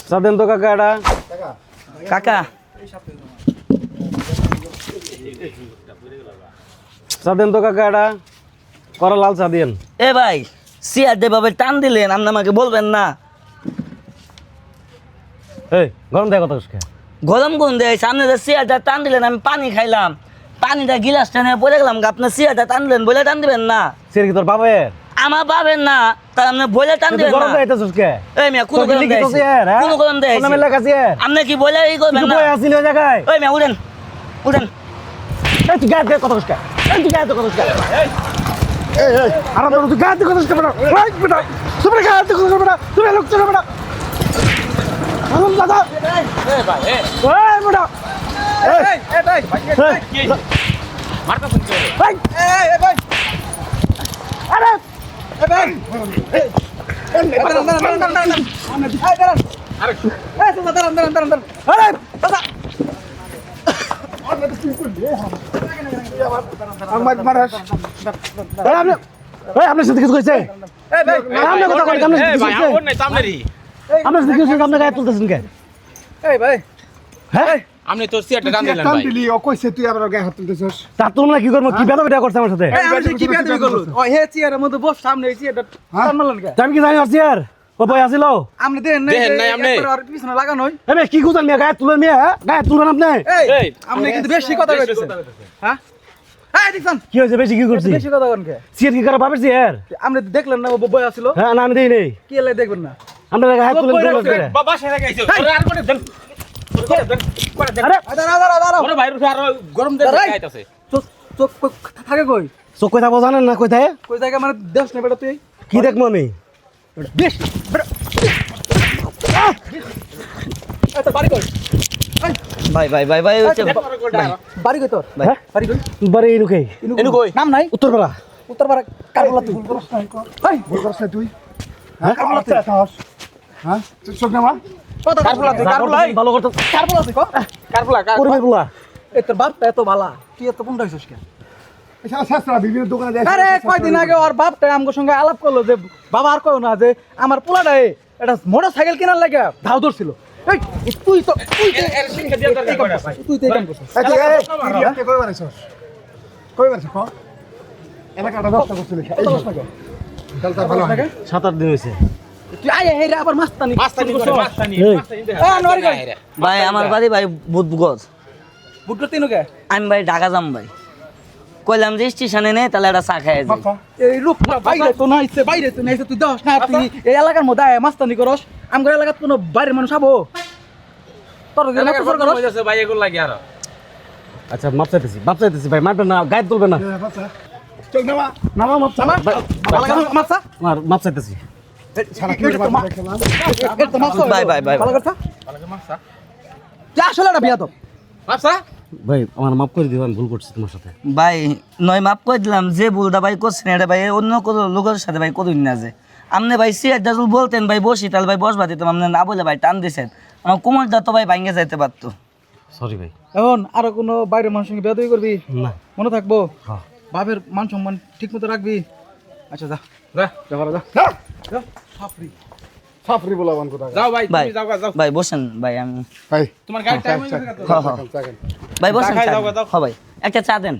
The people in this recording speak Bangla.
চা দেন তো কাকা এটা কাকা চা দেন তো কাকা এটা করা লাল চা দিন। এ ভাই সিয়ার যেভাবে টান দিলেন আপনি আমাকে বলবেন না। এই গরম দেয় কথা উসকে গরম কোন দেয় সামনে যে সিয়ারটা টান দিলেন আমি পানি খাইলাম, পানিটা গিলাসটা নিয়ে পড়ে গেলাম, আপনার সিয়ারটা টান দিলেন বলে টান দিবেন না। সির কি তোর বাবার আমার পাবেন না তার আপনি বলে টান দিবেন গরম না। দেয় উসকে এই মিয়া কোন গরম দেয় কোন গরম দেয় নামে লেখা আছে আপনি কি বলে এই করবেন না। বই আসিল ওই জায়গায় ওই মিয়া উঠেন উঠেন। এই তুই গায়ে দে কথা উসকে এই তুই গায়ে দে কথা উসকে এই আর আমরা তুই গায়ে দে কথা উসকে বেটা ওই বেটা তুমি গায়ে দে কথা বেটা তুমি লোক চলে বেটা আলম দাদা এই ভাই এই বেটা এই ভাই কি মারকা শুনছো ভাই এই ভাই আরে এই ভাই আপনার সাথে কিছু কইছে আপনার গায়ে তুলতেছেন কে হ্যাঁ আপনি তোর সিয়ারটা টান দিলেন ভাই দিলি ও কইছে তুই আবার গায়ে হাত তুলতেছস তা তোমরা কি করবো কি বেদা করছে আমার সাথে কি বেদবি করলো ও হে চেয়ারের মধ্যে বস সামনে এই চেয়ারটা টানমালেন কে আমি কি জানি আসছি আর ও বই আসিল আপনি দেন নাই আপনি আর পিছনে লাগানোই এবে কি গুজান মিয়া গায়ে তুলেন মিয়া গায়ে তুলেন আপনি এই আপনি কিন্তু বেশি কথা কইতেছেন হ্যাঁ এই দেখছেন কি হয়েছে বেশি কি করছি বেশি কথা কোন কে সিয়ার কি করে পাবেছি আর আপনি দেখলেন না ও বই আছিল হ্যাঁ না আমি দেই নেই কি লাই দেখবেন না আমরা গায়ে তুলেন করে বাবা সেরা গাইছো আর করে দেন আরে দাঁড়াও ওরে ভাই আর গরম দেন গাইতাছে চোখ থাকে কই চোখ কই থাকবো জানেন না কোথায় কই জায়গা মানে দেশ না বেটা তুই কি দেখবো আমি বেশ এটা বাড়ি কই ভাই ভাই ভাই ভাই হচ্ছে বাড়ি কই তোর হ্যাঁ বাড়ি কই বারে ইনুকে এনু কই নাম নাই উত্তরপাড়া উত্তরপাড়া কারবলা তুই ভুল করছ না এই ভুল করছ না তুই হ্যাঁ কারবলা তুই হ্যাঁ চোখ নামা কারবলা তুই কারবলা ভালো করতে কারবলা তুই কো কারবলা করবে বলা এই তোর বাপটা এত ভালা তুই এত কোনটা হইছস কে শাস্ত্রা বিভিন্ন দোকানে যায় আরে কয়দিন আগে ওর বাপটা আমার সঙ্গে আলাপ করলো যে বাবা আর কয় না যে আমার পোলাটা এটা মোটরসাইকেল কেনার লাগে ধাও ধরছিল এই তুই তো এর শিক্ষা দিয়া দরকার কয়টা ভাই তুই তো এই কাম করছিস কই বানাইছস কই বানাইছস ক এলাকাটা নষ্ট করছিস চল তার ভালো হয় 7-8 দিন হয়েছে তুই আয় হেরে আবার মাস্তানি মাস্তানি করে মাস্তানি ভাই আমার বাড়ি ভাই বুধগজ বুট করতে নুকে আমি ভাই ঢাকা যাম ভাই কইলাম যে স্টেশনে নেই তাহলে একটা চা খাই যাই। এই লোকটা বাইরে তো নাইছে তুই দশ না তুই এই এলাকার মধ্যে আয় মাস্তানি করস আমগর এলাকাত কোনো বাইরের মানুষ আবো তোর যে নাটক করস হইতাছে ভাই এগুলো লাগি আর আচ্ছা মাপ চাইতেছি ভাই মারবেন না গায়ে তুলবেন না চল নামা নামা মাপ চা মাছা আমার মাপ চাইতেছি সারা কি ভাই ভাই ভাই ভালো কথা যা আসলে না বিয়া তো আচ্ছা ভাই আমার মাপ করে দিও আমি ভুল করছি তোমার সাথে ভাই নয় মাপ করে দিলাম যে ভুলটা ভাই করছেন এটা ভাই অন্য কোনো লোকের সাথে ভাই করুন না যে আপনি ভাই সিয়ারটা যদি বলতেন ভাই বসি তাহলে ভাই বসবা দিতাম আপনি না বলে ভাই টান দিয়েছেন আমার কোমরটা তো ভাই ভাঙে যাইতে পারতো। সরি ভাই এখন আরো কোনো বাইরের মানুষের সঙ্গে বিয়া করবি না মনে থাকবো হ্যাঁ বাপের মান সম্মান ঠিক মতো রাখবি আচ্ছা যা যা যা ভালো যা সাফরি বলাবান কথা যাও ভাই ভাই তুমি যাও যাও ভাই বসেন ভাই আমি ভাই তোমার গাড়ি টাইম হয়ে গেছে ভাই বসেন চা খাই চা যাও, দেন। যাও। হ্যাঁ ভাই একটা চা দেন